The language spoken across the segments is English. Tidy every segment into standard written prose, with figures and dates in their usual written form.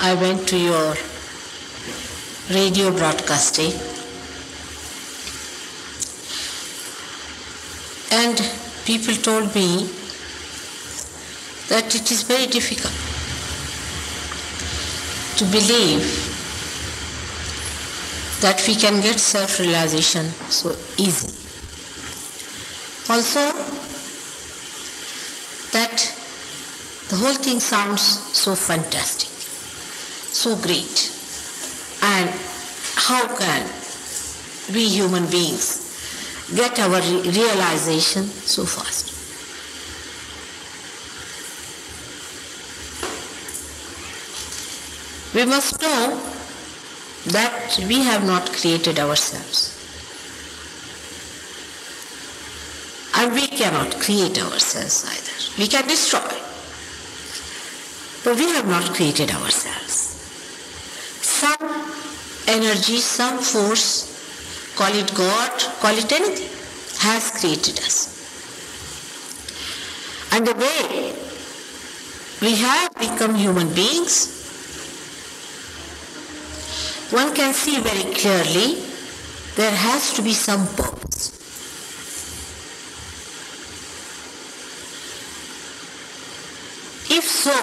I went to your radio broadcasting and people told me that it is very difficult to believe that we can get self-realization so easy. Also, that the whole thing sounds so fantastic, so great. And how can we human beings get our realization so fast? We must know that we have not created ourselves. And we cannot create ourselves either. We can destroy. But we have not created ourselves. Some energy, some force, call it God, call it anything, has created us. And the way we have become human beings, one can see very clearly there has to be some purpose. If so,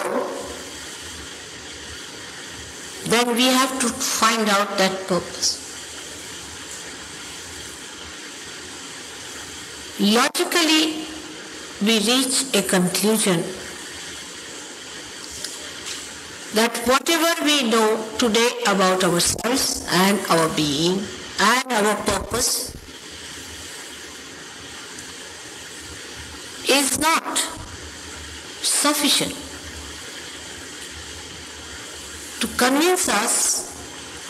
then we have to find out that purpose. Logically, we reach a conclusion that whatever we know today about ourselves and our being and our purpose is not sufficient to convince us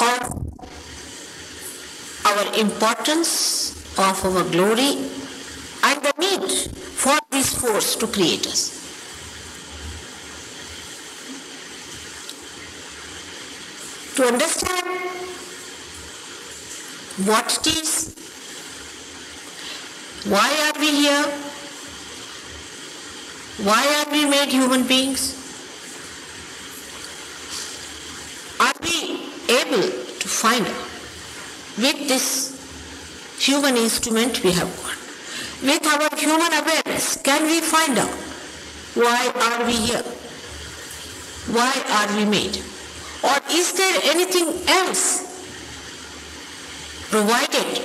of our importance, of our glory, and the need for this force to create us. To understand what it is, why are we here, why are we made human beings, are we able to find out with this human instrument we have got, with our human awareness, can we find out why are we here, why are we made? Or is there anything else provided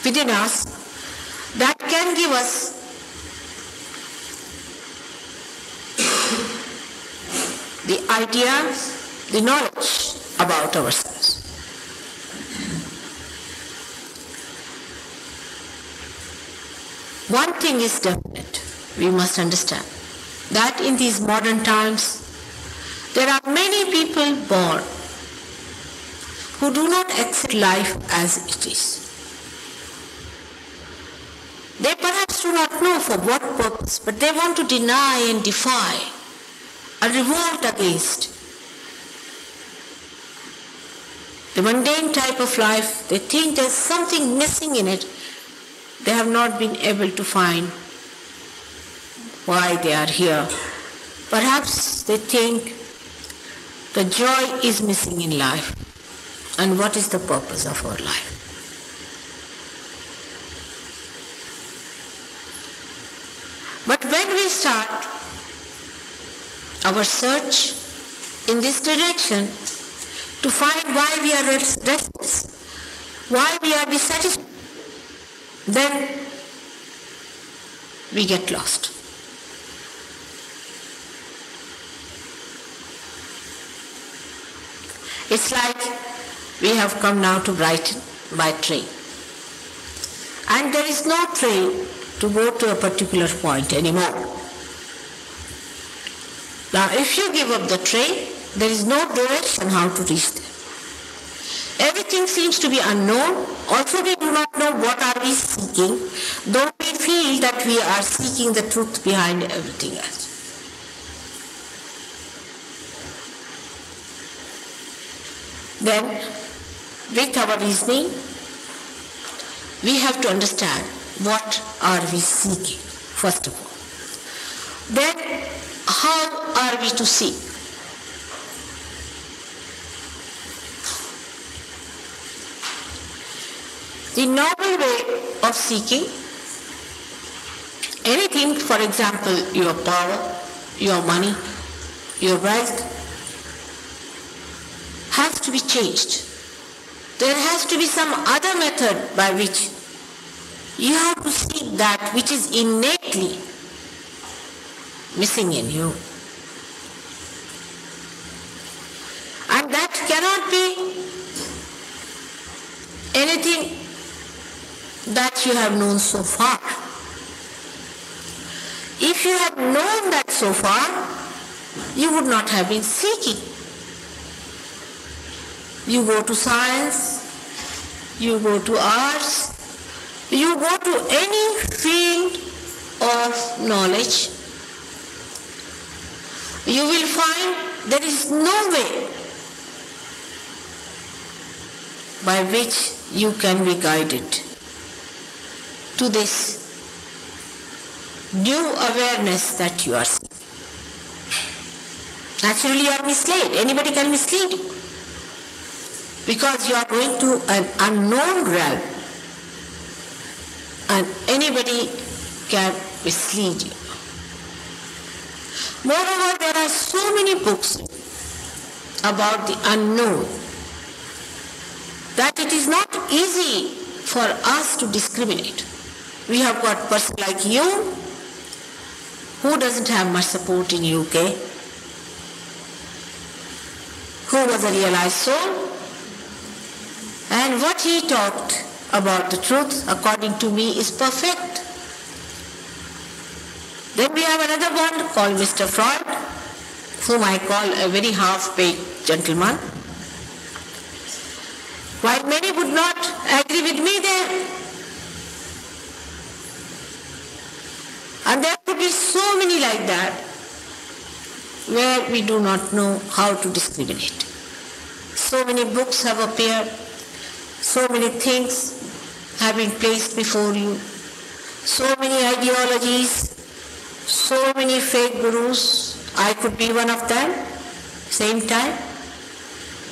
within us that can give us the idea, the knowledge about ourselves? One thing is definite, we must understand that in these modern times, there are many people born who do not accept life as it is. They perhaps do not know for what purpose, but they want to deny and defy and revolt against the mundane type of life. They think there's something missing in it. They have not been able to find why they are here. Perhaps they think the joy is missing in life. And what is the purpose of our life? But when we start our search in this direction to find why we are restless, why we are dissatisfied, then we get lost. It's like we have come now to Brighton by train. And there is no train to go to a particular point anymore. Now, if you give up the train, there is no direction how to reach there. Everything seems to be unknown. Also, we do not know what are we seeking, though we feel that we are seeking the truth behind everything else. Then, with our reasoning, we have to understand what are we seeking, first of all. Then, how are we to seek? the noble way of seeking anything, for example, your power, your money, your wealth, has to be changed. There has to be some other method by which you have to seek that which is innately missing in you. And that cannot be anything that you have known so far. If you had known that so far, you would not have been seeking. You go to science, you go to arts, you go to any field of knowledge, you will find there is no way by which you can be guided to this new awareness that you are seeking. Naturally, you are misled. Anybody can mislead you, because you are going to an unknown realm, and anybody can mislead you. Moreover, there are so many books about the unknown that it is not easy for us to discriminate. We have got a person like you who doesn't have much support in UK, who was a realized soul, and what he talked about the truth, according to me, is perfect. Then we have another one called Mr. Freud, whom I call a very half-baked gentleman. While many would not agree with me there, and there could be so many like that, where we do not know how to discriminate. So many books have appeared, so many things have been placed before you, so many ideologies, so many fake gurus. I could be one of them, same time,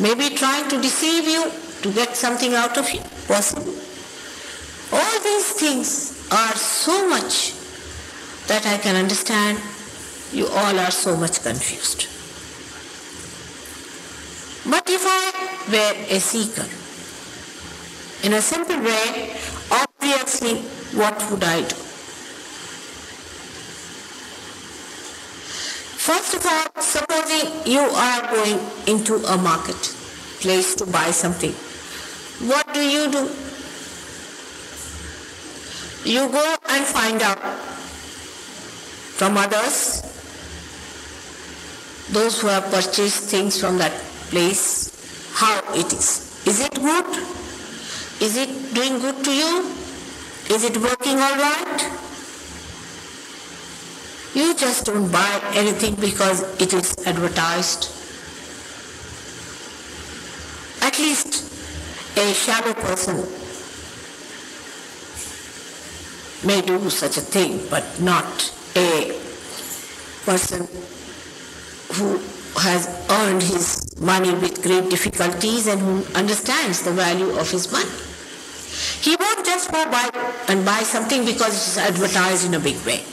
maybe trying to deceive you to get something out of you, possible. All these things are so much that I can understand you all are so much confused. But if I were a seeker, in a simple way, obviously, what would I do? First of all, supposing you are going into a marketplace to buy something, what do? You go and find out from others, those who have purchased things from that place, how it is. Is it good? Is it doing good to you? Is it working all right? You just don't buy anything because it is advertised. At least a shallow person may do such a thing, but not a person who has earned his money with great difficulties and who understands the value of his money. He won't just go buy something because it is advertised in a big way.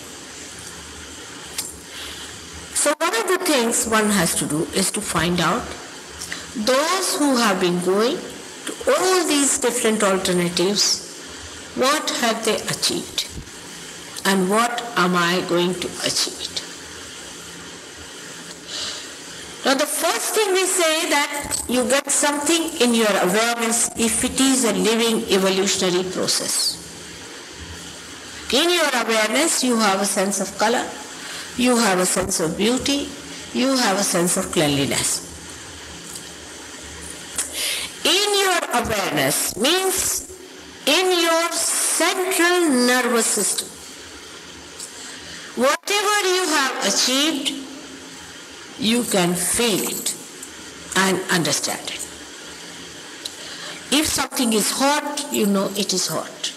So one of the things one has to do is to find out those who have been going to all these different alternatives, what have they achieved and what am I going to achieve it. Now the first thing we say that you get something in your awareness if it is a living evolutionary process. In your awareness you have a sense of color, you have a sense of beauty, you have a sense of cleanliness. In your awareness means in your central nervous system. Whatever you have achieved, you can feel it and understand it. If something is hot, you know it is hot.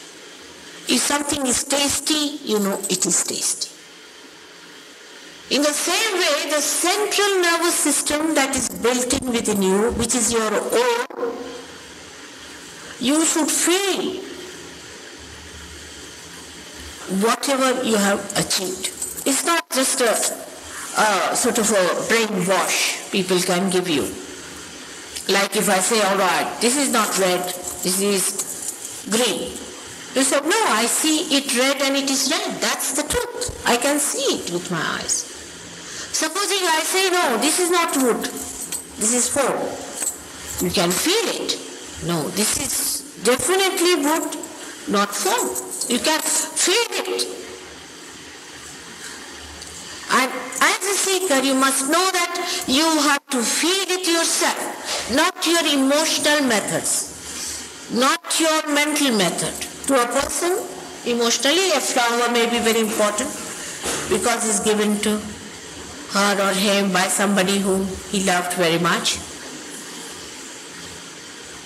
If something is tasty, you know it is tasty. In the same way, the central nervous system that is built in within you, which is your own, you should feel whatever you have achieved. It's not just a sort of a brainwash people can give you. Like if I say, all right, this is not red, this is green. You say, no, I see it red and it is red. That's the truth. I can see it with my eyes. Supposing I say, no, this is not wood, this is foam. You can feel it. No, this is definitely wood, not foam. You can feel it. And as a seeker, you must know that you have to feel it yourself, not your emotional methods, not your mental method. To a person, emotionally, a flower may be very important because it's given to her or him by somebody whom he loved very much.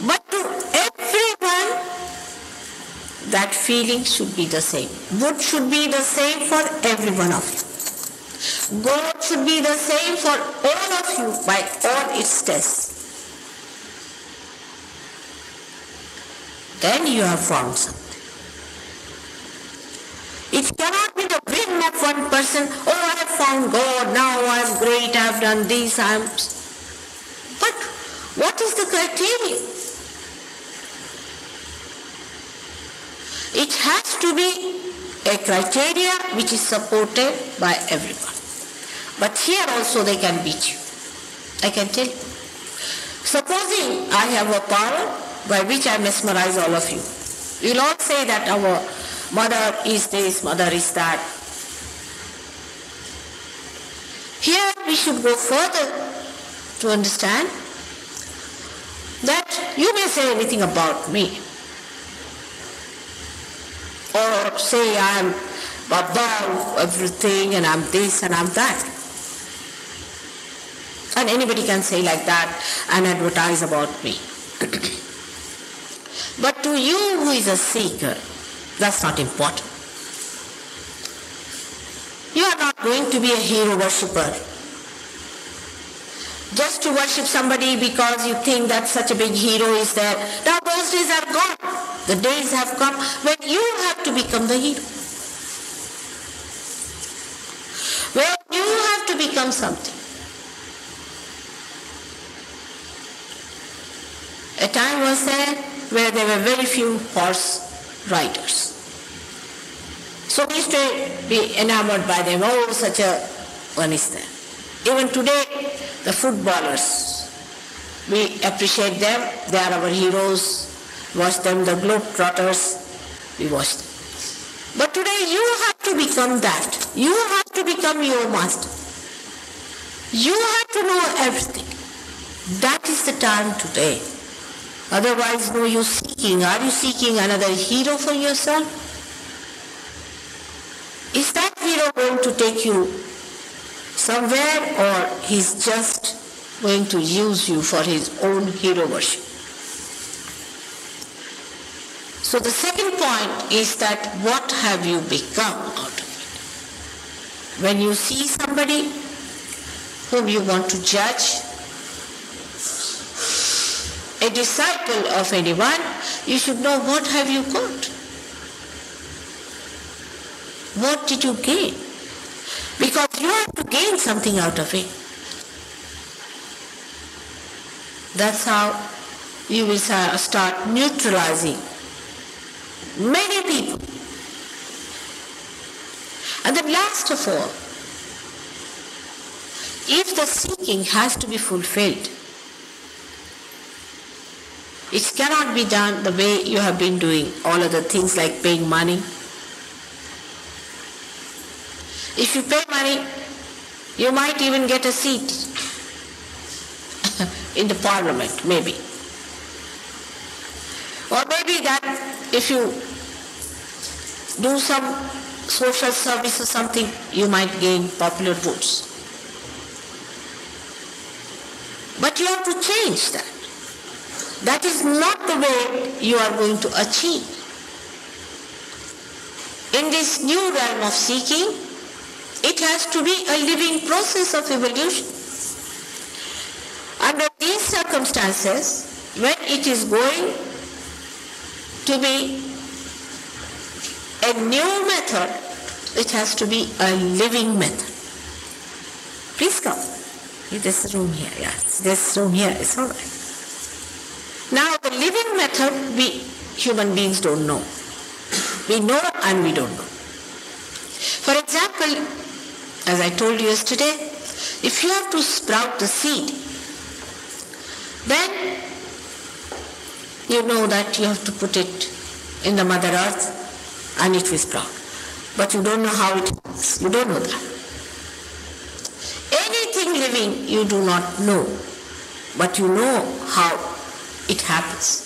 But to everyone, that feeling should be the same. Wood should be the same for every one of you. God should be the same for all of you by all its tests. Then you have found something. It cannot be the whim of one person, oh, I have found God, now I am great, I have done this, I am... But what is the criteria? It has to be a criteria which is supported by everyone. But here also they can beat you. I can tell you. Supposing I have a power by which I mesmerize all of you. You will all say that our mother is this, mother is that. Here we should go further to understand that you may say anything about me. Or say I am above everything and I am this and I am that. And anybody can say like that and advertise about me. But to you who is a seeker, that's not important. You are not going to be a hero worshipper. Just to worship somebody because you think that such a big hero is there. Now those days are gone. The days have come when you have to become the hero. When you have to become something. A time was there where there were very few horse riders. So we used to be enamored by them. Oh, such a one is there. Even today, the footballers, we appreciate them. They are our heroes. Watch them, the Globetrotters. We watch them. But today you have to become that. You have to become your master. You have to know everything. That is the time today. Otherwise, no use seeking. Are you seeking another hero for yourself? Is that hero going to take you somewhere, or he's just going to use you for his own hero worship? So the second point is that what have you become out of it? When you see somebody whom you want to judge, a disciple of anyone, you should know what have you got. What did you gain? Because you have to gain something out of it. That's how you will start neutralizing many people. And then last of all, if the seeking has to be fulfilled, it cannot be done the way you have been doing all other things like paying money. If you pay money, you might even get a seat in the parliament, maybe. Or maybe that if you do some social service or something, you might gain popular votes. But you have to change that. That is not the way you are going to achieve. In this new realm of seeking, it has to be a living process of evolution. Under these circumstances, when it is going to be a new method, it has to be a living method. Please come. This room here, yes. This room here is all right. Now the living method, we human beings don't know. We know and we don't know. For example, as I told you yesterday, if you have to sprout the seed, then you know that you have to put it in the Mother Earth and it will sprout. But you don't know how it works. You don't know that. Anything living you do not know, but you know how it happens.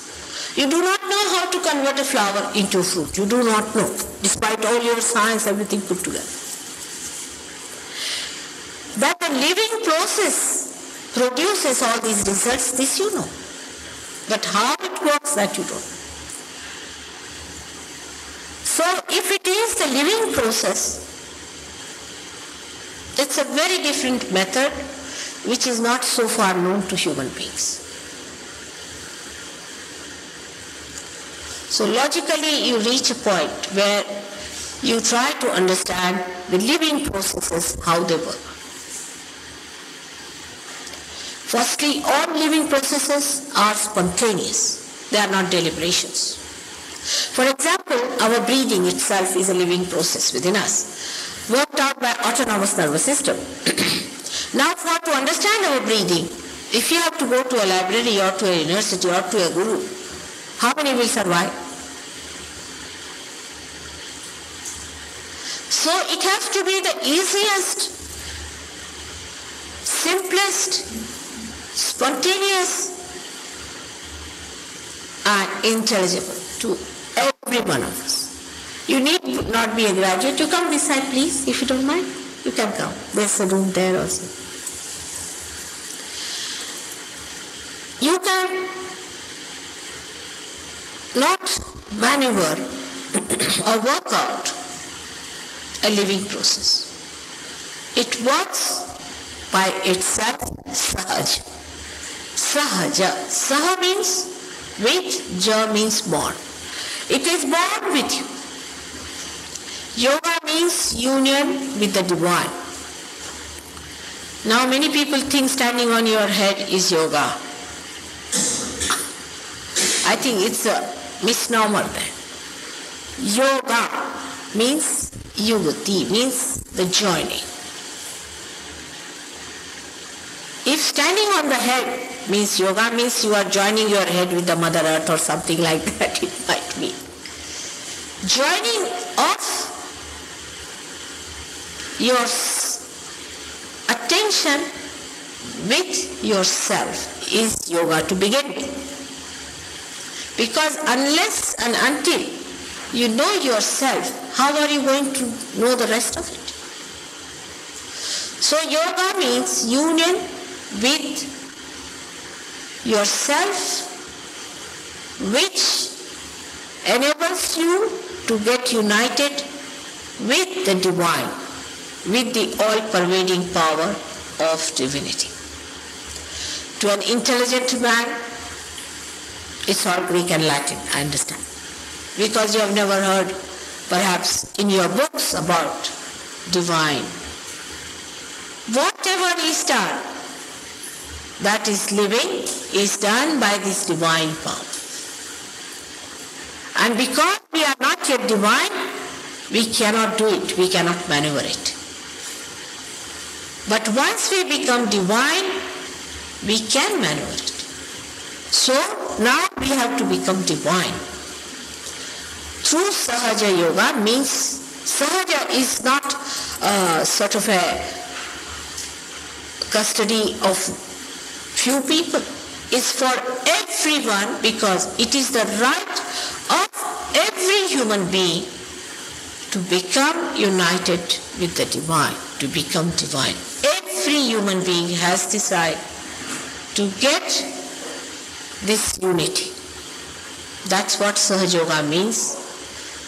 You do not know how to convert a flower into a fruit. You do not know, despite all your science, everything put together. That the living process produces all these results, this you know. But how it works, that you don't. So if it is the living process, it's a very different method which is not so far known to human beings. So logically you reach a point where you try to understand the living processes, how they work. Firstly, all living processes are spontaneous. They are not deliberations. For example, our breathing itself is a living process within us, worked out by autonomous nervous system. Now to understand our breathing, if you have to go to a library or to a university or to a guru, how many will survive? So it has to be the easiest, simplest, spontaneous and intelligible to every one of us. You need not be a graduate. You come this side, please, if you don't mind. You can come. There's a room there also. You can not maneuver or work out a living process. It works by itself, sahaja. Sahaja. Saha means with, ja means born. It is born with you. Yoga means union with the divine. Now many people think standing on your head is yoga. I think it's a misnomer there. Yoga means yugati, means the joining. If standing on the head means yoga, means you are joining your head with the Mother Earth or something like that, it might be. Joining of your attention with yourself is yoga to begin with. Because unless and until you know yourself, how are you going to know the rest of it? So yoga means union with yourself, which enables you to get united with the divine, with the all-pervading power of divinity. To an intelligent man, it's all Greek and Latin, I understand. Because you have never heard, perhaps, in your books about divine. Whatever is done, that is living, is done by this divine power. And because we are not yet divine, we cannot do it, we cannot maneuver it. But once we become divine, we can maneuver it. So now we have to become divine. True Sahaja Yoga means, Sahaja is not sort of a custody of few people. It's for everyone, because it is the right of every human being to become united with the divine, to become divine. Every human being has this right to get this unity. That's what Sahaja Yoga means.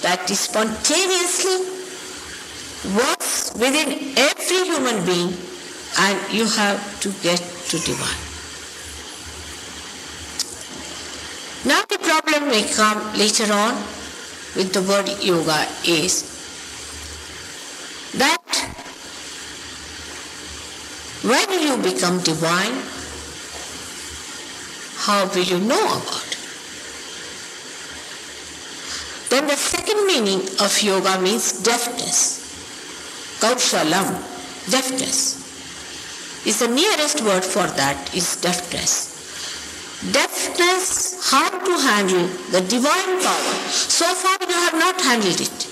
That is spontaneously works within every human being, and you have to get to divine. Now the problem may come later on, with the word yoga is that when you become divine, how will you know about it? Then the second meaning of yoga means deafness. Kaushalam, deafness. Is the nearest word for that is deafness. Deafness, how to handle the divine power. So far you have not handled it.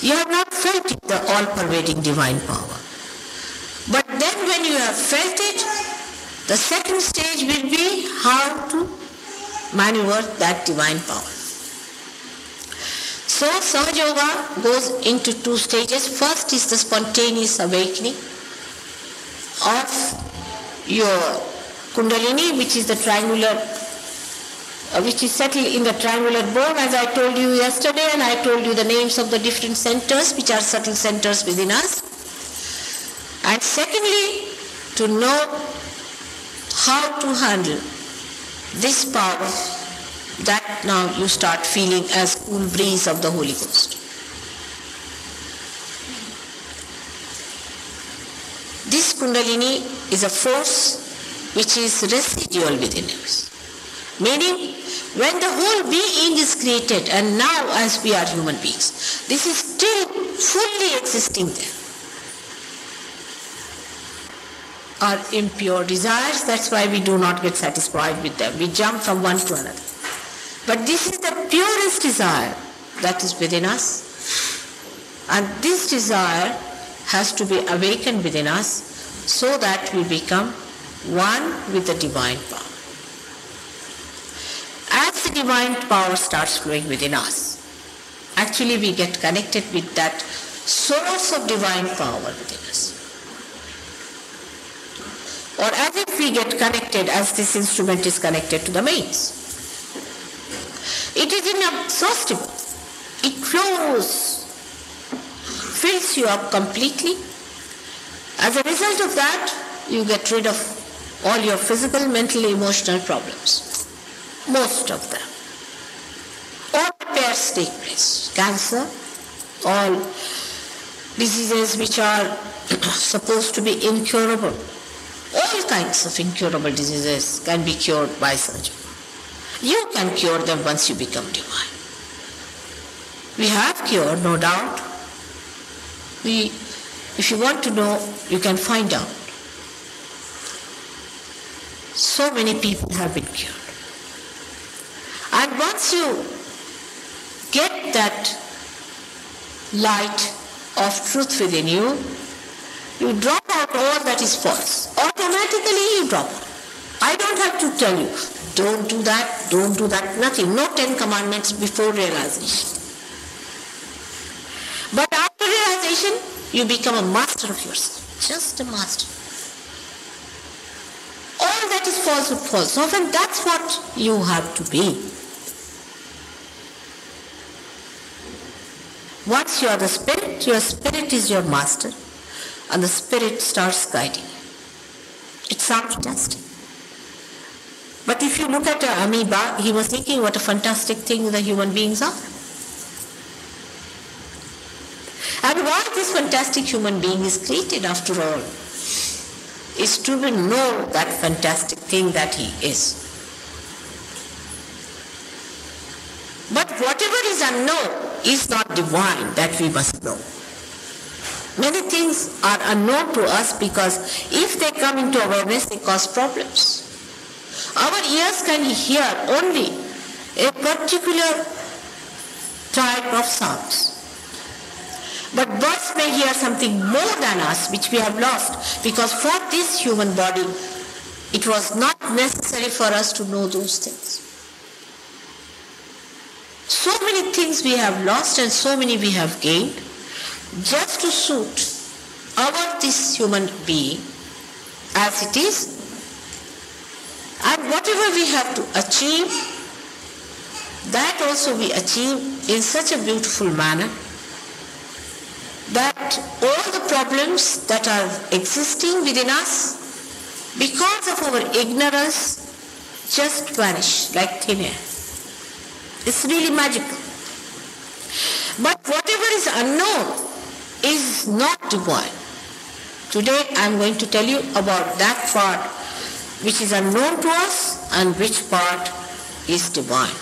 You have not felt it, the all-pervading divine power. But then when you have felt it, the second stage will be how to maneuver that divine power. So Sahaja Yoga goes into two stages. First is the spontaneous awakening of your Kundalini, which is the triangular, which is settled in the triangular bone, as I told you yesterday, and I told you the names of the different centers, which are subtle centers within us. And secondly, to know how to handle this power that now you start feeling as cool breeze of the Holy Ghost. This Kundalini is a force which is residual within us. Meaning, when the whole being is created, and now as we are human beings, this is still fully existing there. Our impure desires, that's why we do not get satisfied with them. We jump from one to another. But this is the purest desire that is within us. And this desire has to be awakened within us so that we become one with the divine power. As the divine power starts flowing within us, actually we get connected with that source of divine power within us. Or as if we get connected as this instrument is connected to the mains. It is inexhaustible. It flows, fills you up completely. As a result of that, you get rid of all your physical, mental, emotional problems. Most of them. All repairs take place. Cancer, all diseases which are supposed to be incurable. All kinds of incurable diseases can be cured by surgery. You can cure them once you become divine. We have cure, no doubt. If you want to know, you can find out. So many people have been cured. And once you get that light of truth within you, you drop out all that is false. Automatically you drop out. I don't have to tell you, don't do that, nothing. No 10 commandments before realization. But after realization, you become a master of yourself. Just a master. All that is false would fall. So often that's what you have to be. Once you are the spirit, your spirit is your master. And the spirit starts guiding you. It sounds fantastic. But if you look at an amoeba, he was thinking what a fantastic thing the human beings are. And why this fantastic human being is created after all is to know that fantastic thing that he is. But whatever is unknown is not divine that we must know. Many things are unknown to us because if they come into awareness, they cause problems. Our ears can hear only a particular type of sounds. But birds may hear something more than us, which we have lost, because for this human body, it was not necessary for us to know those things. So many things we have lost and so many we have gained, just to suit our this human being as it is, and whatever we have to achieve, that also we achieve in such a beautiful manner that all the problems that are existing within us because of our ignorance just vanish like thin air. It's really magical. But whatever is unknown is not divine. Today I am going to tell you about that part which is unknown to us and which part is divine.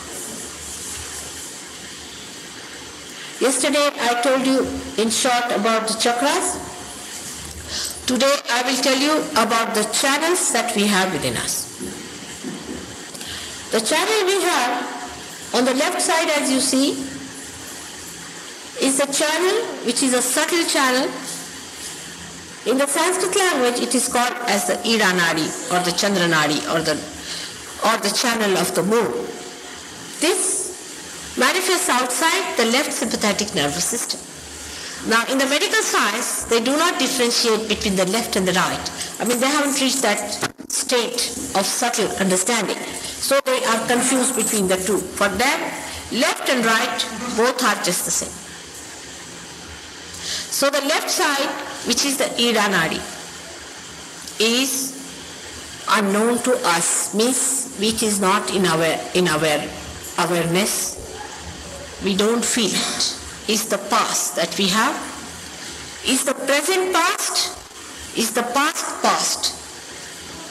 Yesterday I told you in short about the chakras. Today I will tell you about the channels that we have within us. The channel we have on the left side, as you see, is a channel which is a subtle channel. In the Sanskrit language it is called as the Ida Nadi or the Chandra Nadi or the channel of the moon. This manifests outside the left sympathetic nervous system. Now in the medical science they do not differentiate between the left and the right. I mean, they haven't reached that state of subtle understanding. So they are confused between the two. For them, left and right both are just the same. So the left side, which is the Ida Nadi, is unknown to us, means which is not in our awareness. We don't feel it. Is the past that we have? Is the present past? Is the past past?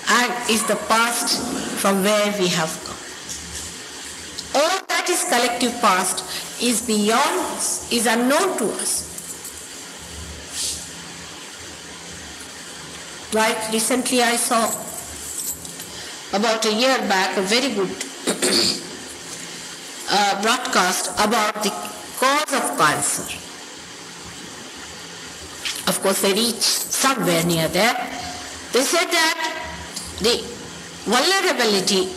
And is the past from where we have come? All that is collective past is beyond us, is unknown to us. Like recently I saw, about a year back, a very good broadcast about the cause of cancer. Of course they reached somewhere near there. They said that the vulnerability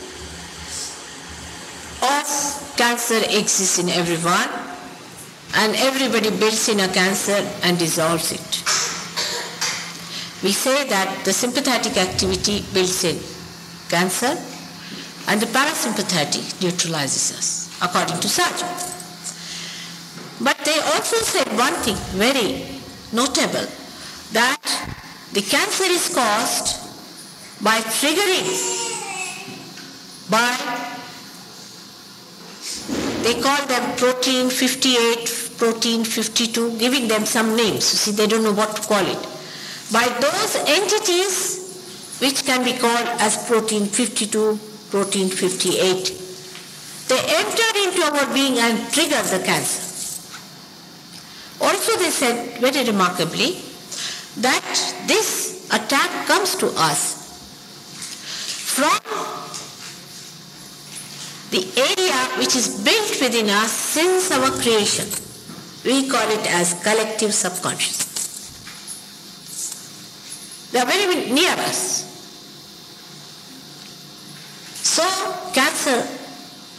of cancer exists in everyone, and everybody builds in a cancer and dissolves it. We say that the sympathetic activity builds in cancer and the parasympathetic neutralizes us, according to surgery. But they also said one thing very notable, that the cancer is caused by triggering by, they call them protein 58, protein 52, giving them some names. You see, they don't know what to call it. By those entities which can be called as protein 52, protein 58. They enter into our being and trigger the cancer. Also they said very remarkably that this attack comes to us from the area which is built within us since our creation. We call it as collective subconscious. They are very near us. So cancer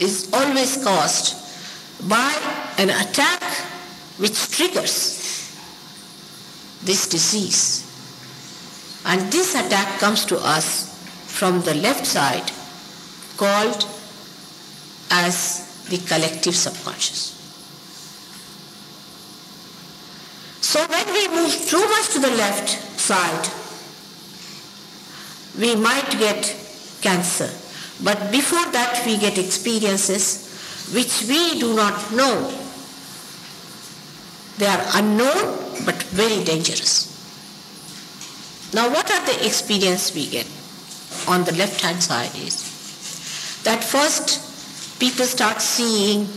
is always caused by an attack which triggers this disease. And this attack comes to us from the left side, called as the collective subconscious. So when we move too much to the left side, we might get cancer. But before that we get experiences which we do not know. They are unknown but very dangerous. Now what are the experiences we get on the left hand side is that first people start seeing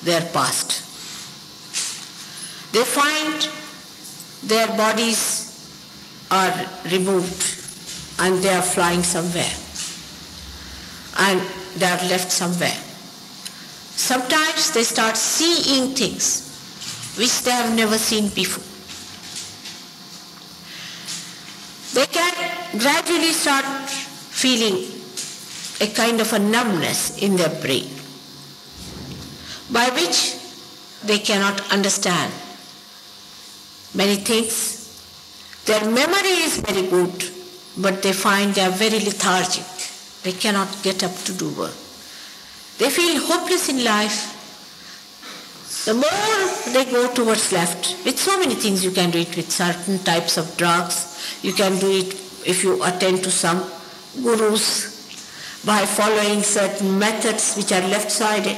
their past. They find their bodies are removed and they are flying somewhere and they are left somewhere. Sometimes they start seeing things which they have never seen before. They can gradually start feeling a kind of a numbness in their brain, by which they cannot understand many things. Their memory is very good, but they find they are very lethargic. They cannot get up to do work. They feel hopeless in life. The more they go towards left, with so many things you can do it with certain types of drugs. You can do it if you attend to some gurus by following certain methods which are left-sided.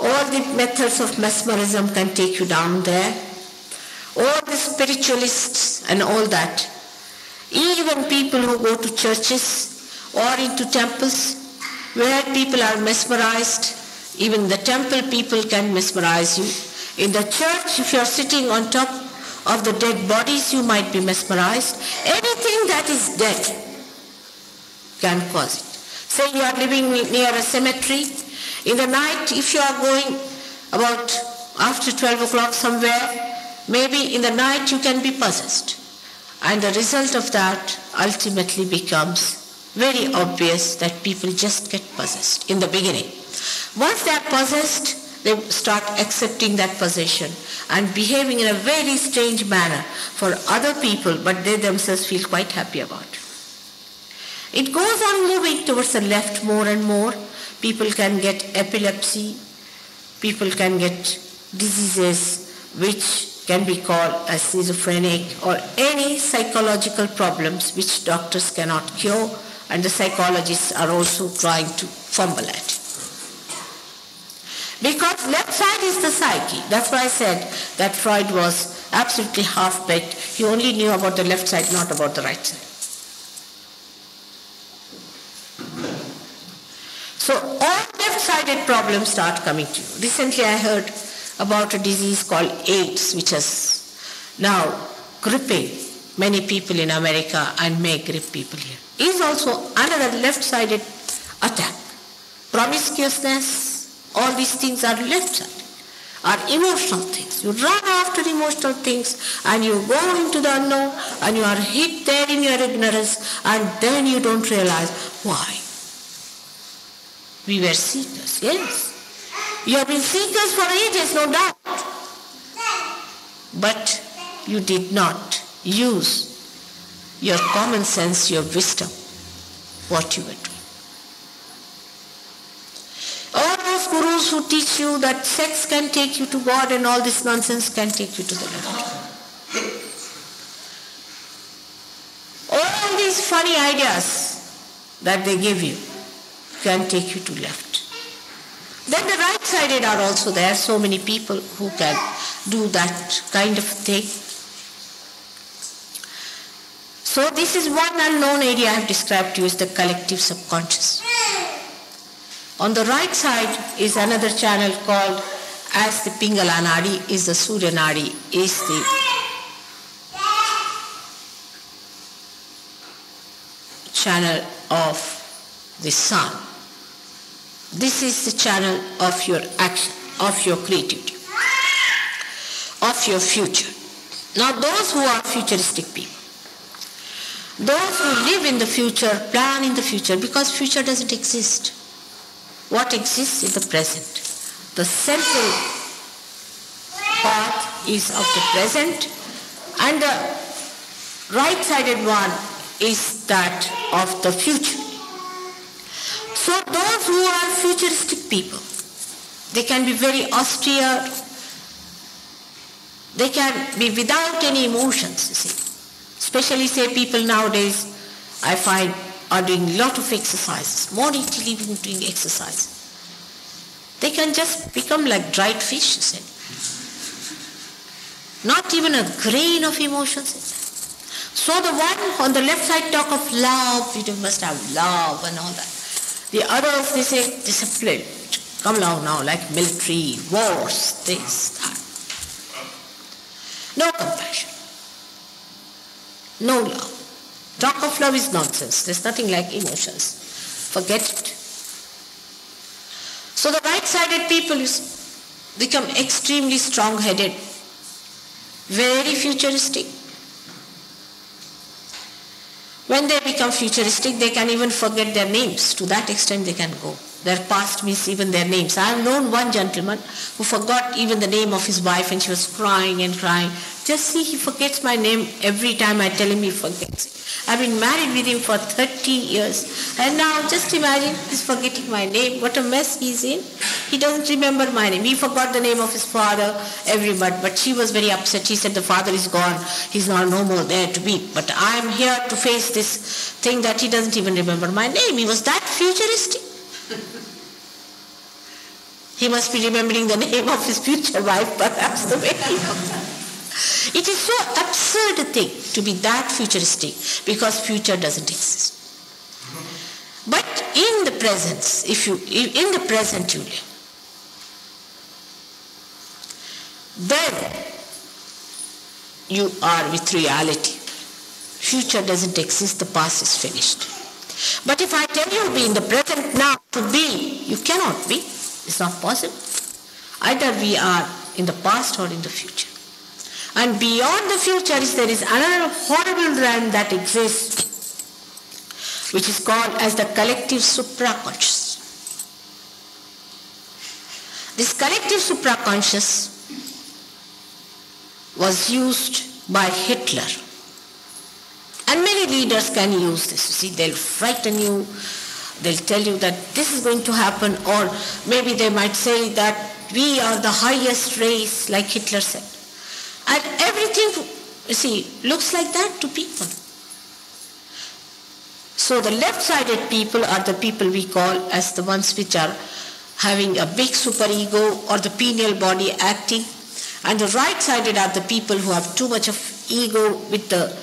All the methods of mesmerism can take you down there. All the spiritualists and all that. Even people who go to churches or into temples where people are mesmerized, even the temple people can mesmerize you. In the church, if you are sitting on top of the dead bodies, you might be mesmerized. Anything that is dead can cause it. Say you are living near a cemetery. In the night, if you are going about after 12 o'clock somewhere, maybe in the night you can be possessed. And the result of that ultimately becomes very obvious that people just get possessed in the beginning. Once they are possessed, they start accepting that possession and behaving in a very strange manner for other people, but they themselves feel quite happy about it. It goes on moving towards the left more and more. People can get epilepsy. People can get diseases which can be called as schizophrenic or any psychological problems which doctors cannot cure, and the psychologists are also trying to fumble at it. Because left side is the psyche. That's why I said that Freud was absolutely half-baked. He only knew about the left side, not about the right side. So all left-sided problems start coming to you. Recently I heard about a disease called AIDS, which is now gripping many people in America and may grip people here. It is also another left-sided attack. Promiscuousness, all these things are left-sided, are emotional things. You run after emotional things and you go into the unknown and you are hit there in your ignorance, and then you don't realize why. We were seekers, yes. You have been seekers for ages, no doubt. But you did not use your common sense, your wisdom, what you were doing. All those gurus who teach you that sex can take you to God and all this nonsense can take you to the left. All these funny ideas that they give you can take you to left. Then the right-sided are also there, so many people who can do that kind of thing. So this is one unknown area I have described to you, is the collective subconscious. On the right side is another channel called, as the Pingala Nadi is the Surya Nadi, is the channel of the sun. This is the channel of your action, of your creativity, of your future. Now those who are futuristic people, those who live in the future, plan in the future, because future doesn't exist. What exists is the present. The central path is of the present, and the right-sided one is that of the future. So those who are futuristic people, they can be very austere, they can be without any emotions, you see. Especially say people nowadays, I find, are doing a lot of exercises, morning till evening doing exercise. They can just become like dried fish, you see. Not even a grain of emotions. So the one on the left side talk of love, you must have love and all that. The others, they say discipline. Come along now, like military, wars, this, that. No compassion. No love. Talk of love is nonsense. There's nothing like emotions. Forget it. So the right-sided people become extremely strong-headed, very futuristic. When they become futuristic, they can even forget their names. To that extent they can go. Their past means even their names. I have known one gentleman who forgot even the name of his wife, and she was crying and crying. Just see, he forgets my name every time I tell him, he forgets it. I've been married with him for 30 years. And now just imagine, he's forgetting my name. What a mess he's in. He doesn't remember my name. He forgot the name of his father, everybody. But she was very upset. She said, the father is gone. He's now no more there to be. But I'm here to face this thing that he doesn't even remember my name. He was that futuristic. He must be remembering the name of his future wife, perhaps, the way he looks. It is so absurd a thing to be that futuristic, because future doesn't exist. But in the presence, in the present you live, then you are with reality. Future doesn't exist, the past is finished. But if I tell you be in the present now to be, you cannot be. It's not possible. Either we are in the past or in the future. And beyond the future there is another horrible realm that exists, which is called as the collective supraconscious. This collective supraconscious was used by Hitler. And many leaders can use this. You see, they'll frighten you, they'll tell you that this is going to happen, or maybe they might say that we are the highest race, like Hitler said. And everything, you see, looks like that to people. So the left-sided people are the people we call as the ones which are having a big superego or the pineal body acting, and the right-sided are the people who have too much of ego with the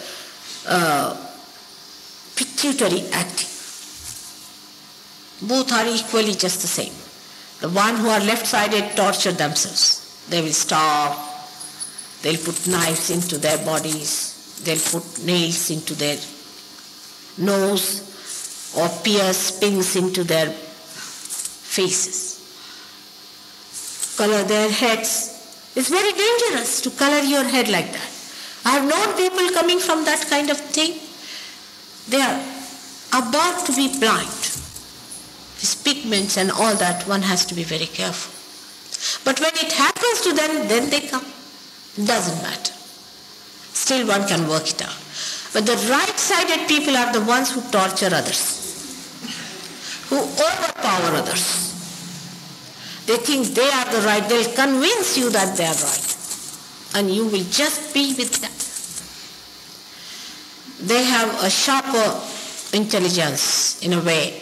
pituitary acting. Both are equally just the same. The one who are left-sided torture themselves. They will starve, they'll put knives into their bodies, they'll put nails into their nose or pierce pins into their faces. Color their heads. It's very dangerous to color your head like that. I have known people coming from that kind of thing. They are about to be blind. These pigments and all that, one has to be very careful. But when it happens to them, then they come. Doesn't matter. Still one can work it out. But the right-sided people are the ones who torture others, who overpower others. They think they are the right. They'll convince you that they are right. And you will just be with them. They have a sharper intelligence in a way,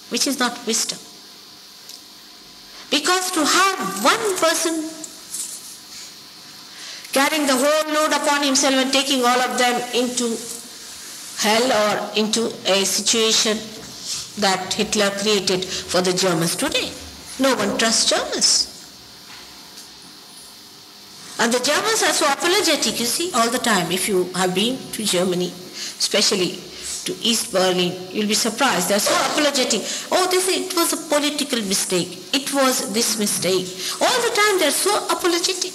which is not wisdom. Because to have one person carrying the whole load upon himself and taking all of them into hell or into a situation that Hitler created for the Germans today. No one trusts Germans. And the Germans are so apologetic, you see, all the time. If you have been to Germany, especially to East Berlin, you'll be surprised. They're so apologetic. Oh, they say it was a political mistake. It was this mistake. All the time they're so apologetic.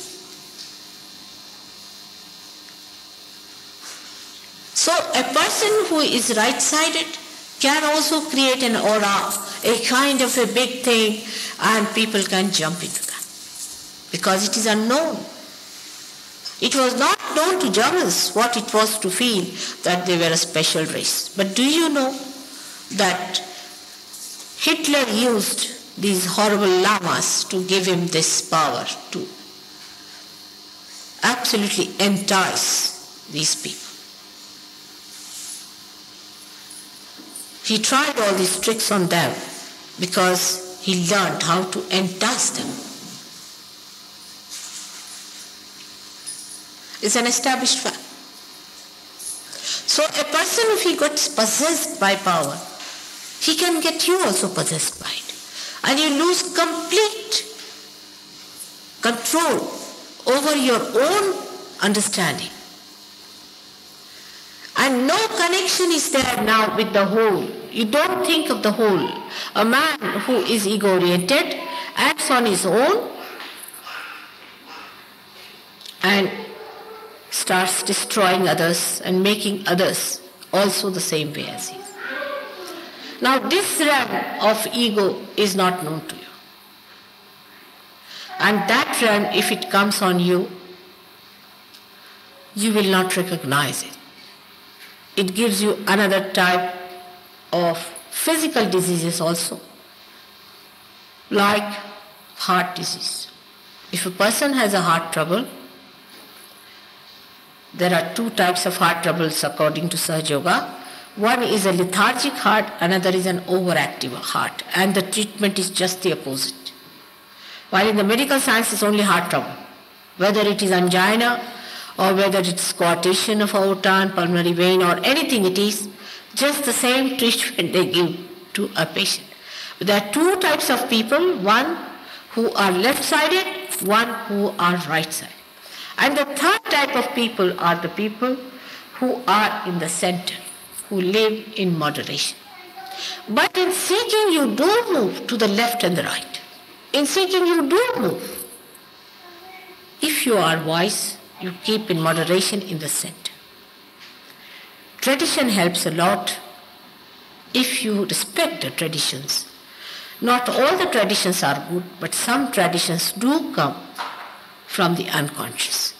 So a person who is right-sided can also create an aura, a kind of a big thing, and people can jump into that. Because it is unknown. It was not known to Germans what it was to feel that they were a special race. But do you know that Hitler used these horrible lamas to give him this power to absolutely entice these people? He tried all these tricks on them because he learned how to entice them. It's an established fact. So a person, if he gets possessed by power, he can get you also possessed by it. And you lose complete control over your own understanding. And no connection is there now with the whole. You don't think of the whole. A man who is ego-oriented acts on his own and starts destroying others and making others also the same way as he is. Now this realm of ego is not known to you. And that realm, if it comes on you, you will not recognize it. It gives you another type of physical diseases also, like heart disease. If a person has a heart trouble, there are two types of heart troubles according to Sahaja Yoga. One is a lethargic heart, another is an overactive heart, and the treatment is just the opposite. While in the medical science it's only heart trouble. Whether it is angina or whether it's coarctation of aorta and pulmonary vein or anything it is, just the same treatment they give to a patient. But there are two types of people, one who are left-sided, one who are right-sided. And the third type of people are the people who are in the center, who live in moderation. But in seeking you do move to the left and the right. In seeking you do move. If you are wise, you keep in moderation in the center. Tradition helps a lot if you respect the traditions. Not all the traditions are good, but some traditions do come from the unconscious.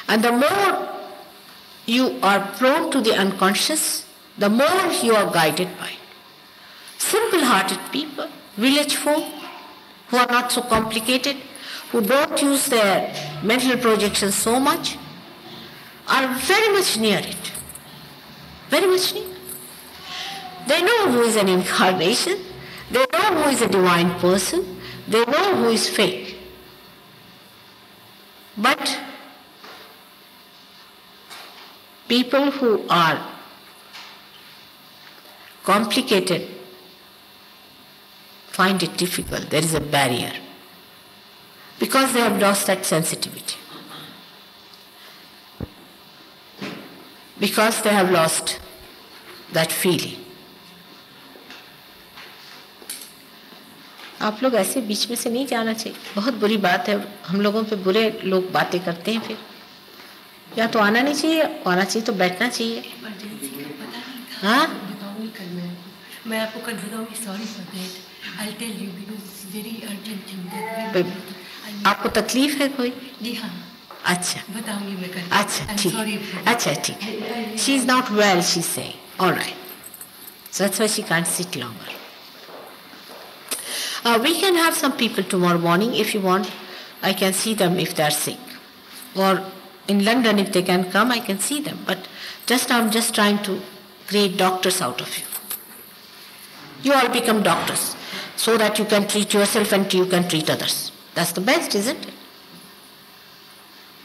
And the more you are prone to the unconscious, the more you are guided by it. Simple-hearted people, village folk, who are not so complicated, who don't use their mental projections so much, are very much near it. Very much near. They know who is an incarnation, they know who is a divine person, they know who is fake. But people who are complicated find it difficult. There is a barrier because they have lost that sensitivity, because they have lost that feeling. आप लोग ऐसे बीच में से नहीं जाना चाहिए, बहुत बुरी बात है। हम लोगों पे बुरे लोग बातें करते हैं, फिर या तो आना नहीं चाहिए, आना चाहिए तो बैठना चाहिए। हाँ, मैं आपको कल बताऊंगी। Sorry for that, I will tell you because it's very urgent thing. आपको तकलीफ है कोई? जी हाँ। अच्छा, बताऊंगी मैं कल। अच्छा ठीक, अच्छा ठीक। She is not well, she is saying. All right. So that's why she can't sit longer. We can have some people tomorrow morning if you want. I can see them if they are sick. Or in London, if they can come, I can see them. But I'm just trying to create doctors out of you. You all become doctors so that you can treat yourself and you can treat others. That's the best, isn't it?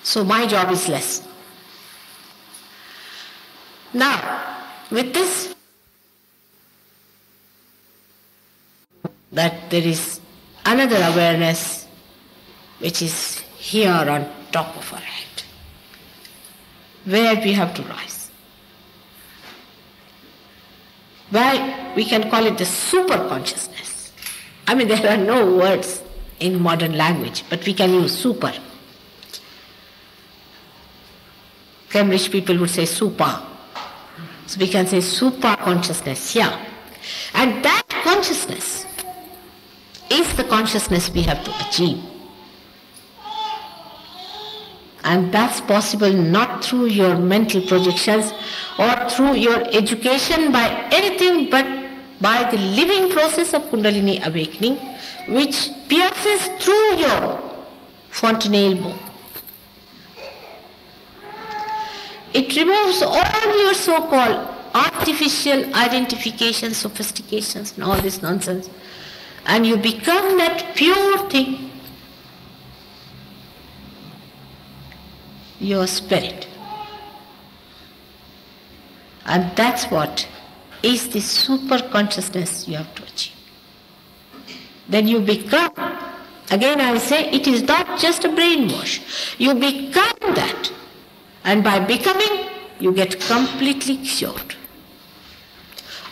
So my job is less. Now, with this, that there is another awareness which is here on top of our head, where we have to rise. Why we can call it the super consciousness. I mean, there are no words in modern language, but we can use super. Cambridge people would say super. So we can say super consciousness, yeah. And that consciousness is the consciousness we have to achieve. And that's possible not through your mental projections or through your education by anything but by the living process of Kundalini awakening, which pierces through your fontanelle bone. It removes all your so-called artificial identifications, sophistications and all this nonsense, and you become that pure thing, your spirit. And that's what is the super consciousness you have to achieve. Then you become, again I say, it is not just a brainwash. You become that. And by becoming, you get completely cured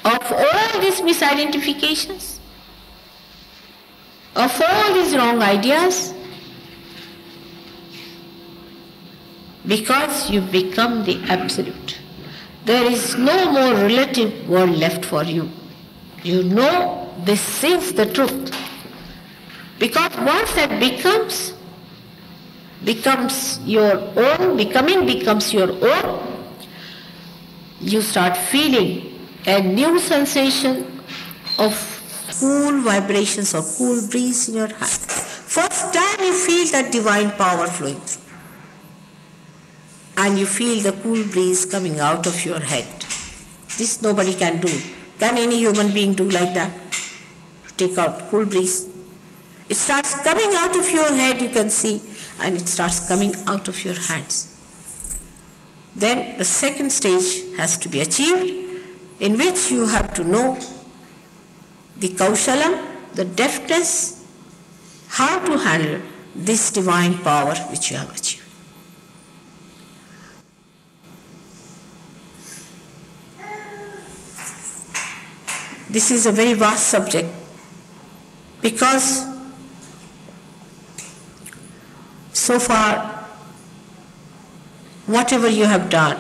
of all these misidentifications, of all these wrong ideas, because you become the absolute. There is no more relative world left for you. You know this is the truth. Because once that becomes your own, becoming becomes your own, you start feeling a new sensation of cool vibrations or cool breeze in your hand. First time you feel that divine power flowing through. And you feel the cool breeze coming out of your head. This nobody can do. Can any human being do like that? Take out cool breeze. It starts coming out of your head, you can see, and it starts coming out of your hands. Then the second stage has to be achieved, in which you have to know the kaushalam, the deftness, how to handle this divine power which you have achieved. This is a very vast subject because so far whatever you have done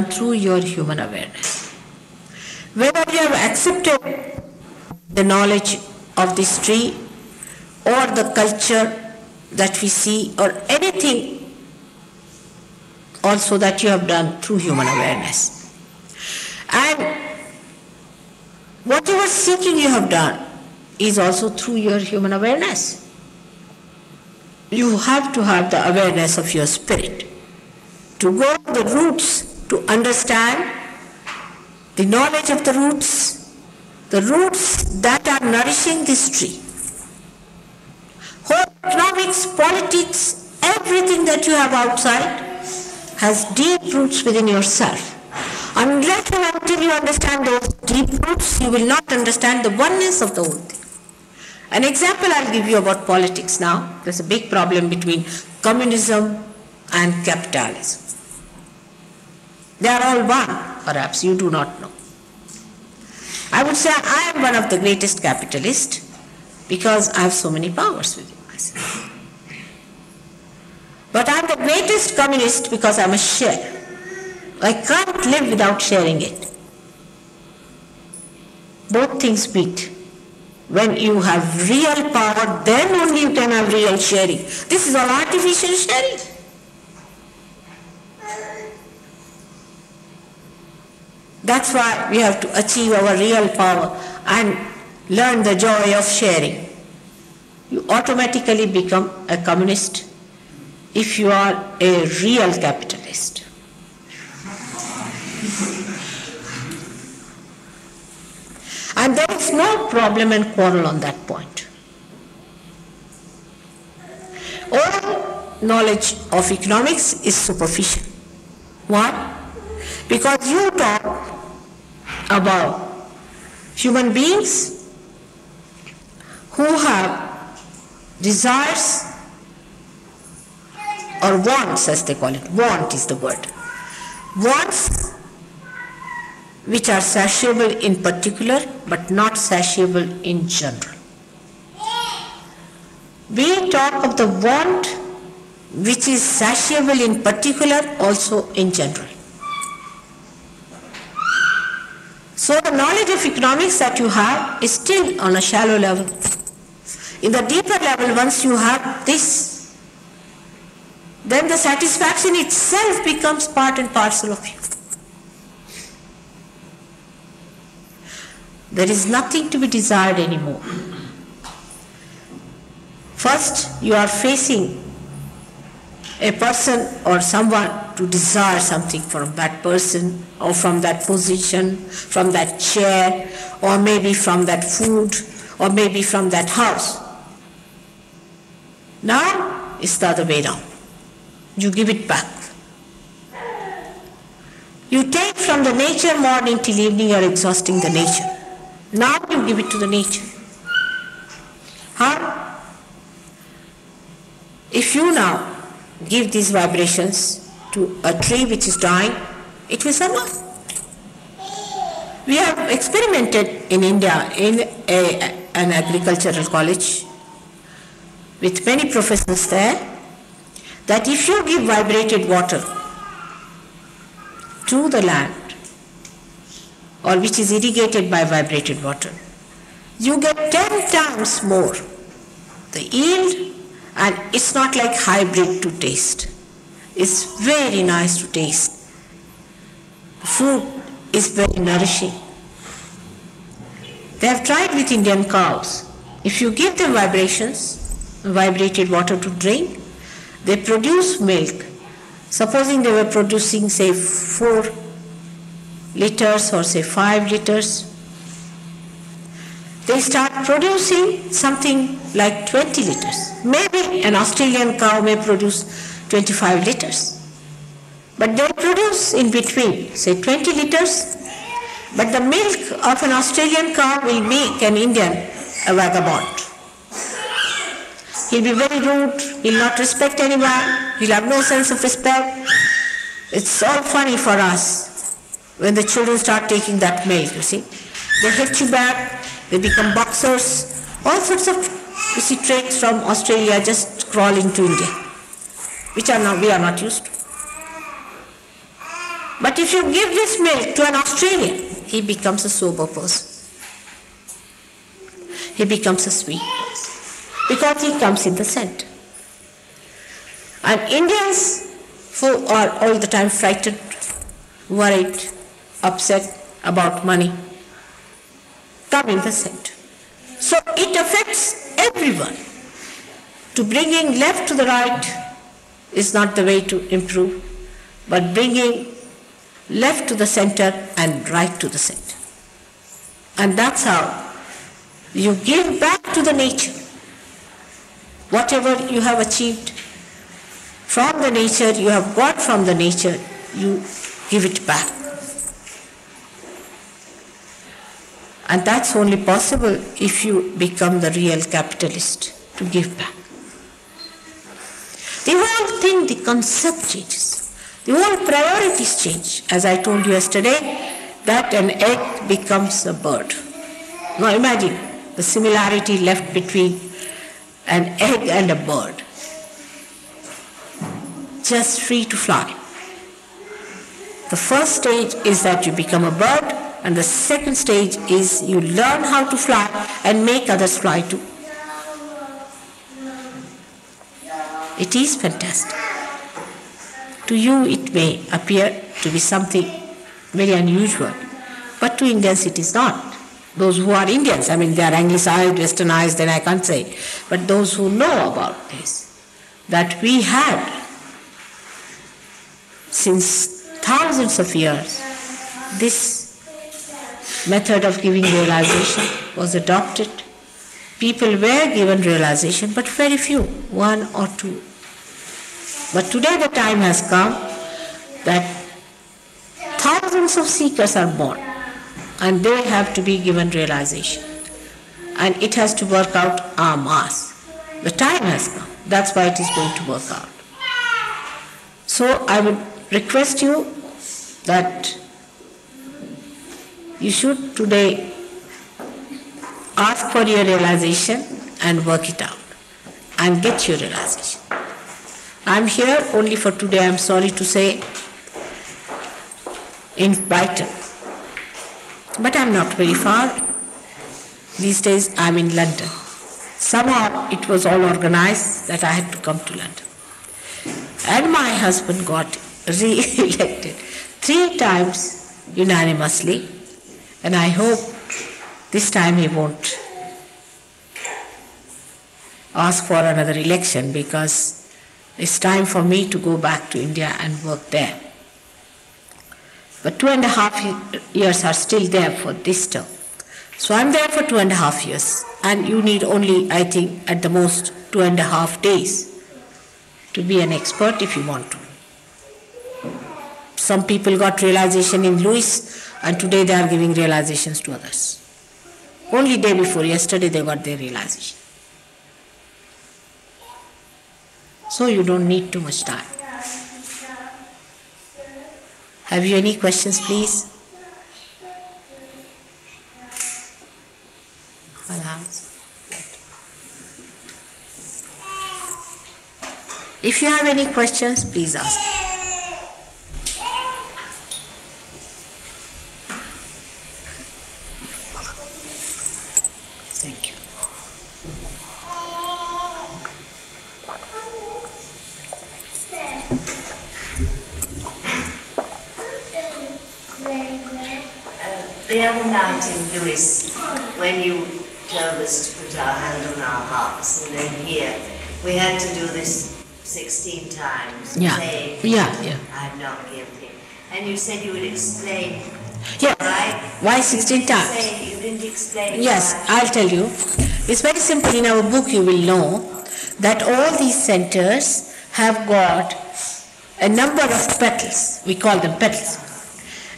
through your human awareness. Whether you have accepted the knowledge of this tree or the culture that we see or anything also that you have done through human awareness. And whatever seeking you have done is also through your human awareness. You have to have the awareness of your spirit, to go to the roots, to understand the knowledge of the roots that are nourishing this tree. Whole economics, politics, everything that you have outside has deep roots within yourself. Unless and until you understand those deep roots, you will not understand the oneness of the whole thing. An example I'll give you about politics now. There's a big problem between communism and capitalism. They are all one, perhaps you do not know. I would say I am one of the greatest capitalists because I have so many powers within myself. But I am the greatest communist because I am a sharer. I can't live without sharing it. Both things meet. When you have real power, then only you can have real sharing. This is all artificial sharing. That's why we have to achieve our real power and learn the joy of sharing. You automatically become a communist if you are a real capitalist. And there is no problem and quarrel on that point. All knowledge of economics is superficial. Why? Because you talk about human beings who have desires or wants, as they call it. Want is the word. Wants which are satiable in particular but not satiable in general. We talk of the want which is satiable in particular, also in general. So the knowledge of economics that you have is still on a shallow level. In the deeper level, once you have this, then the satisfaction itself becomes part and parcel of you. There is nothing to be desired anymore. First, you are facing a person or someone to desire something from that person or from that position, from that chair, or maybe from that food, or maybe from that house. Now it's the other way around. You give it back. You take from the nature morning till evening, you are exhausting the nature. Now you give it to the nature. How? If you now give these vibrations to a tree which is dying, it will survive. We have experimented in India in an agricultural college with many professors there, that if you give vibrated water to the land, or which is irrigated by vibrated water, you get 10 times more the yield, and it's not like hybrid to taste. It's very nice to taste. The food is very nourishing. They have tried with Indian cows. If you give them vibrations, vibrated water to drink, they produce milk. Supposing they were producing, say, 4 liters or say 5 liters, they start producing something like 20 liters. Maybe an Australian cow may produce 25 liters. But they produce in between, say 20 liters, but the milk of an Australian cow will make an Indian a vagabond. He'll be very rude, he'll not respect anyone, he'll have no sense of respect. It's all funny for us when the children start taking that milk, you see. They hit you back, they become boxers, all sorts of, you see, traits from Australia just crawl into India, which we are not used to. But if you give this milk to an Australian, he becomes a sober person. He becomes a sweet person, because he comes in the center. And Indians who are all the time frightened, worried, upset about money, come in the center. So it affects everyone. To bringing left to the right is not the way to improve, but bringing left to the center and right to the center. And that's how you give back to the nature. Whatever you have achieved from the nature, you have got from the nature, you give it back. And that's only possible if you become the real capitalist, to give back. The whole thing, the concept changes. The whole priorities change. As I told you yesterday, that an egg becomes a bird. Now imagine the similarity left between an egg and a bird. Just free to fly. The first stage is that you become a bird, and the second stage is you learn how to fly and make others fly too. It is fantastic. To you it may appear to be something very unusual, but to Indians it is not. Those who are Indians, I mean they are anglicized, westernized, then I can't say, but those who know about this, that we had since thousands of years, this method of giving realization was adopted. People were given realization, but very few, one or two. But today the time has come that thousands of seekers are born, and they have to be given realization. And it has to work out en masse. The time has come. That's why it is going to work out. So I would request you that you should today ask for your realization and work it out and get your realization. I'm here only for today, I'm sorry to say, in Brighton. But I'm not very far. These days I'm in London. Somehow it was all organized that I had to come to London. And my husband got re-elected 3 times unanimously, and I hope this time he won't ask for another election, because it's time for me to go back to India and work there. But 2.5 years are still there for this term. So I'm there for 2.5 years, and you need only, I think, at the most 2.5 days to be an expert if you want to. Some people got realization in Lewis, and today they are giving realizations to others. Only day before yesterday they got their realization. So you don't need too much time. Have you any questions, please? If you have any questions, please ask. Thank you. The other night in Lewis, when you told us to put our hand on our hearts, and then here, we had to do this 16 times, saying, I'm not guilty. And you said you would explain, Yeah. right? Why 16 times? You didn't explain? Yes, I'll tell you. It's very simple. In our book you will know that all these centers have got a number of petals. We call them petals.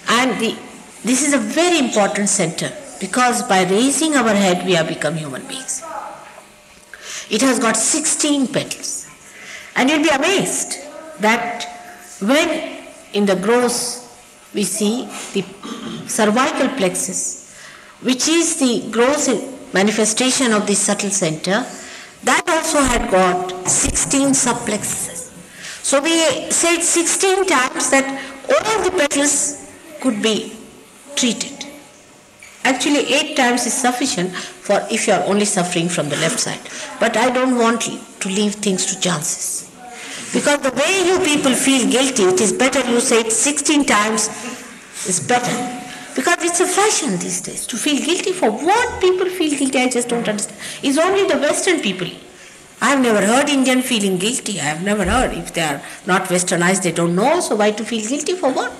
And this is a very important center because by raising our head we have become human beings. It has got 16 petals. And you'll be amazed that when in the gross we see the cervical plexus, which is the gross manifestation of the subtle center, that also had got 16 subplexuses. So we said 16 times that all the petals could be treated. Actually 8 times is sufficient for if you are only suffering from the left side. But I don't want to leave things to chances. Because the way you people feel guilty, it is better you say it 16 times is better. Because it's a fashion these days to feel guilty. For what people feel guilty, I just don't understand. It's only the Western people. I have never heard Indian feeling guilty. I have never heard. If they are not Westernized, they don't know. So why to feel guilty for what?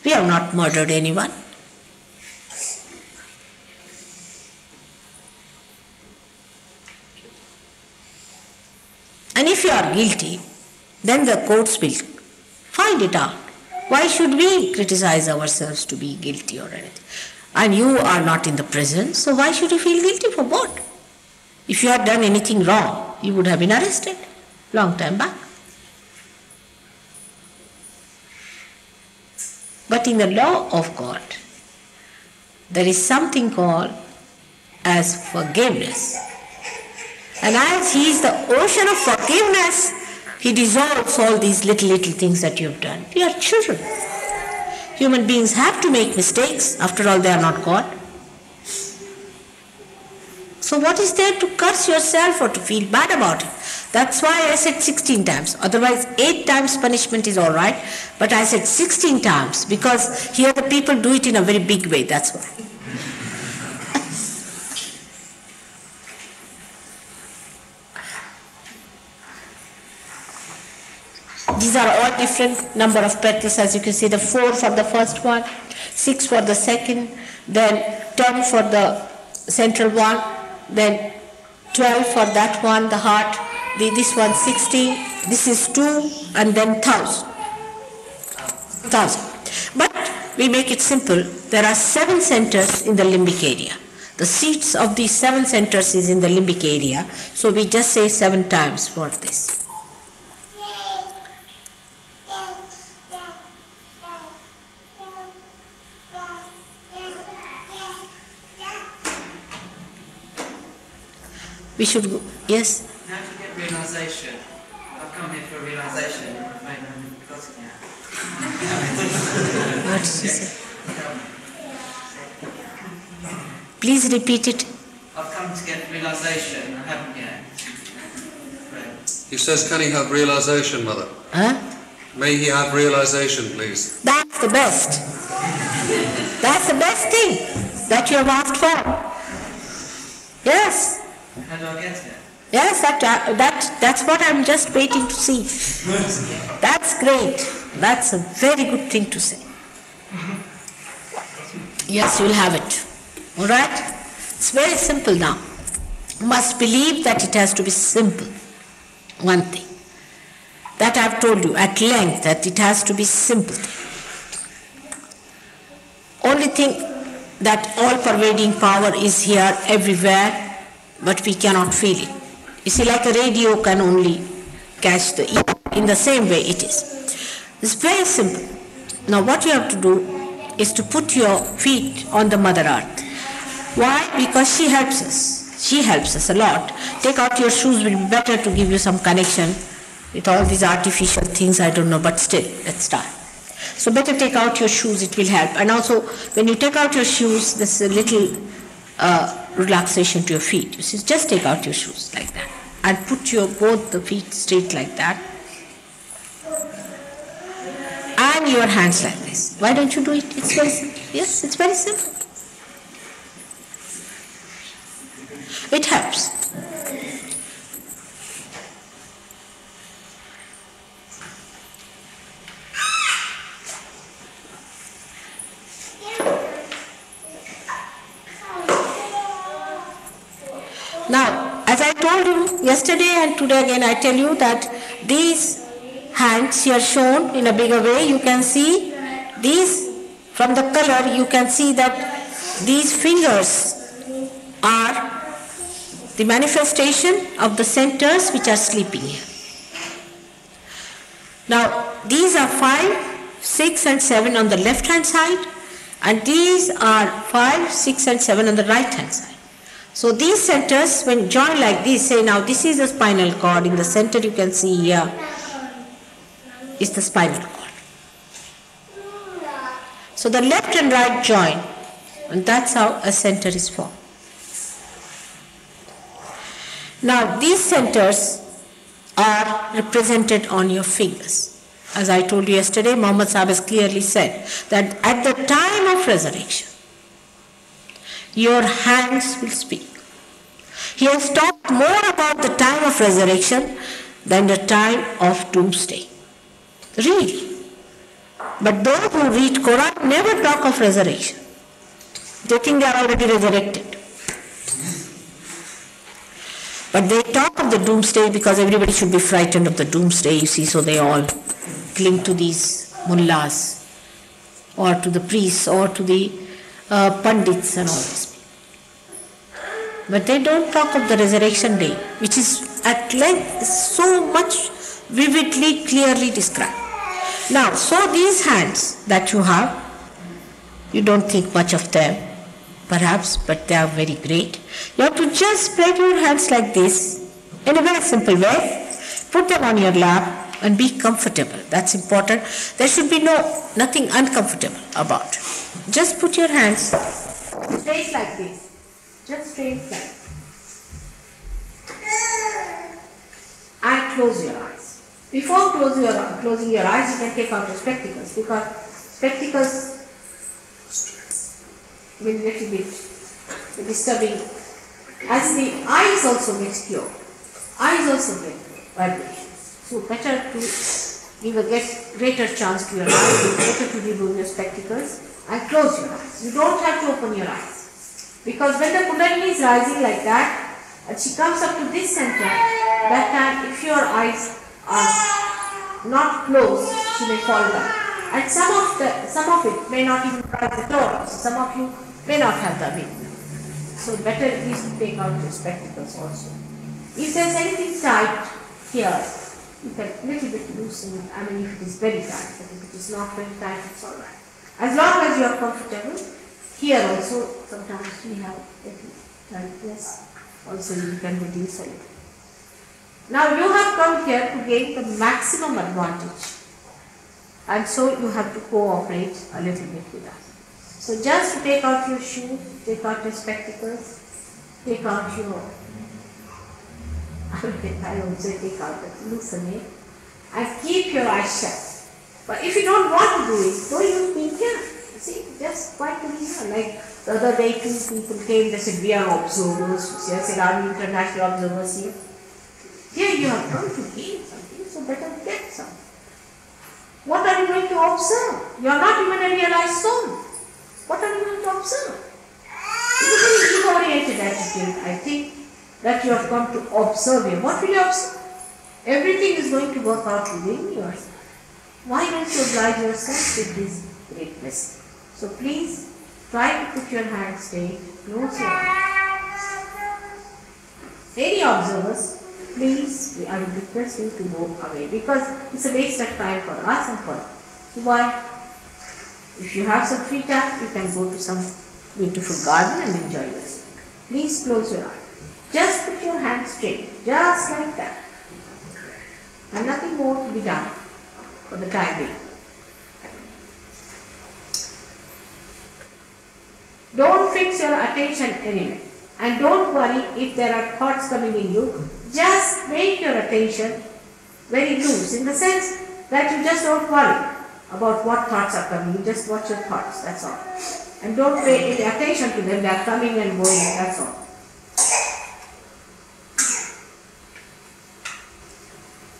We have not murdered anyone. And if you are guilty, then the courts will find it out. Why should we criticize ourselves to be guilty or anything? And you are not in the prison, so why should you feel guilty for what? If you had done anything wrong, you would have been arrested long time back. But in the law of God, there is something called as forgiveness. And as He is the ocean of forgiveness, He dissolves all these little things that you have done. We are children. Human beings have to make mistakes. After all, they are not God. So what is there to curse yourself or to feel bad about it? That's why I said 16 times. Otherwise, 8 times punishment is all right. But I said 16 times because here the people do it in a very big way. That's why. These are all different number of petals, as you can see, the 4 for the first one, 6 for the second, then 10 for the central one, then 12 for that one, the heart, this one 16, this is 2, and then 1,000. But we make it simple. There are 7 centers in the limbic area. The seats of these 7 centers is in the limbic area, so we just say 7 times for this. We should go, yes? How to get realisation? I've come here for realisation. What did you say? Please repeat it. I've come to get realisation. I haven't yet. He says, can he have realisation, Mother? Huh? May he have realisation, please. That's the best. That's the best thing that you have asked for. Yes. How do I get it? Yes, that's what I'm just waiting to see. That's great. That's a very good thing to say. Yes, you'll have it. All right? It's very simple now. You must believe that it has to be simple. One thing. That I've told you at length, that it has to be simple. Only thing that all-pervading power is here everywhere, but we cannot feel it. You see, like a radio can only catch the ear. In the same way it is. It's very simple. Now what you have to do is to put your feet on the Mother Earth. Why? Because she helps us. She helps us a lot. Take out your shoes will be better to give you some connection with all these artificial things, I don't know, but still, let's start. So better take out your shoes, it will help. And also, when you take out your shoes, there's a little relaxation to your feet. You see, just take out your shoes like that and put your both the feet straight like that and your hands like this. Why don't you do it? It's very simple. Yes, it's very simple. It helps. Now, as I told you yesterday and today again, I tell you that these hands here shown in a bigger way, you can see these, from the color, you can see that these fingers are the manifestation of the centers which are sleeping here. Now, these are 5, 6 and 7 on the left hand side, and these are 5, 6 and 7 on the right hand side. So these centers, when joined like this, say now this is the spinal cord. In the center you can see here is the spinal cord. So the left and right join, and that's how a center is formed. Now these centers are represented on your fingers. As I told you yesterday, Muhammad Sahib has clearly said that at the time of resurrection, your hands will speak. He has talked more about the time of resurrection than the time of doomsday. Really. But those who read Quran never talk of resurrection. They think they are already resurrected. But they talk of the doomsday because everybody should be frightened of the doomsday, you see, so they all cling to these mullahs or to the priests or to the pandits and all this. But they don't talk of the resurrection day, which is at length so much vividly, clearly described. Now, so these hands that you have, you don't think much of them, perhaps, but they are very great. You have to just spread your hands like this, in a very simple way, put them on your lap and be comfortable. That's important. There should be nothing uncomfortable about it. Just put your hands straight like this. Just straight like. And close your eyes. Before closing your eyes, you can take out your spectacles, because spectacles will little bit disturbing. As the eyes also get cured, eyes also get vibrations. So better to give a greater chance to your eyes. It's better to remove your spectacles and close your eyes. You don't have to open your eyes. Because when the Kundalini is rising like that, and she comes up to this center, that time if your eyes are not closed, she may fall down. And some of it may not even rise at all. So some of you may not have the ability. So better at least to take out your spectacles also. If there is anything tight here, you can little bit loosen it. I mean, if it is very tight, but if it is not very tight, it's alright. As long as you are comfortable. Here also, sometimes we have tightness, also you can reduce it. Now you have come here to gain the maximum advantage, and so you have to cooperate a little bit with us. So just to take out your shoes, take out your spectacles, take out your, I won't say take out, but loosen it, and keep your eyes shut. But if you don't want to do it, don't use being here. See, just quite a reason. Like the other day, 2 people came, they said, we are observers. I said, are you international observers here? Here you have come to gain something, so better get some. What are you going to observe? You are not even a realized soul. What are you going to observe? It's a very ego-oriented attitude, I think, that you have come to observe here. What will you observe? Everything is going to work out within yourself. Why don't you oblige yourself with this great blessing? So please try to put your hands straight, close your eyes. Any observers, please, I would request you to go away, because it's a waste of time for us and for you. Why? If you have some free time, you can go to some beautiful garden and enjoy yourself. Please close your eyes. Just put your hands straight, just like that. And nothing more to be done for the time being. Don't fix your attention anywhere, and don't worry if there are thoughts coming in you. Just make your attention very loose, in the sense that you just don't worry about what thoughts are coming. You just watch your thoughts, that's all. And don't pay any attention to them, they are coming and going, that's all.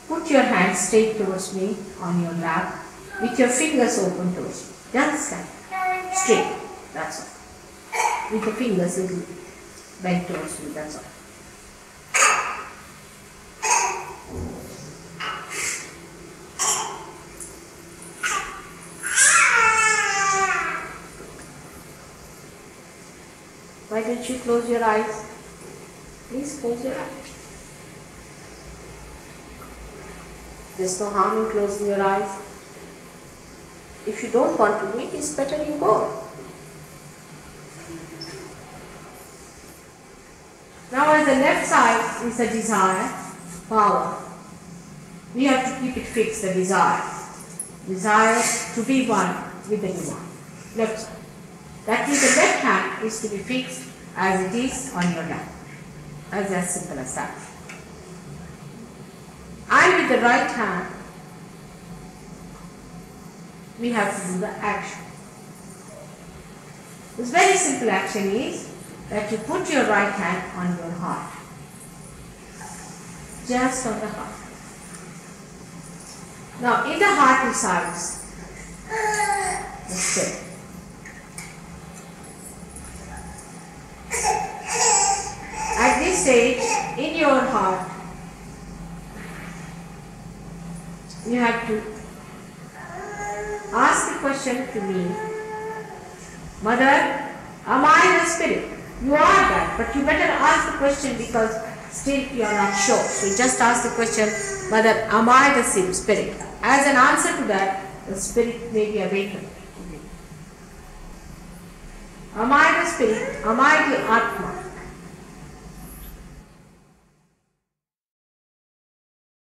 Put your hands straight towards me on your lap, with your fingers open towards me. Just like straight, that's all. With the fingers little bent towards me, that's all. Why don't you close your eyes? Please close your eyes. There's no harm in closing your eyes. If you don't want to do it, it's better you go. Now on the left side is the desire, power. We have to keep it fixed, the desire. Desire to be one with the divine. Left side. That means the left hand is to be fixed as it is on your lap. As simple as that. And with the right hand, we have to do the action. This very simple action is that you put your right hand on your heart. Just on the heart. Now in the heart resides the spirit. At this stage, in your heart, you have to ask the question to me, Mother, am I the spirit? You are that, but you better ask the question because still you are not sure. So just ask the question, Mother, am I the spirit? As an answer to that, the spirit may be awakened. Am I the spirit? Am I the Atma?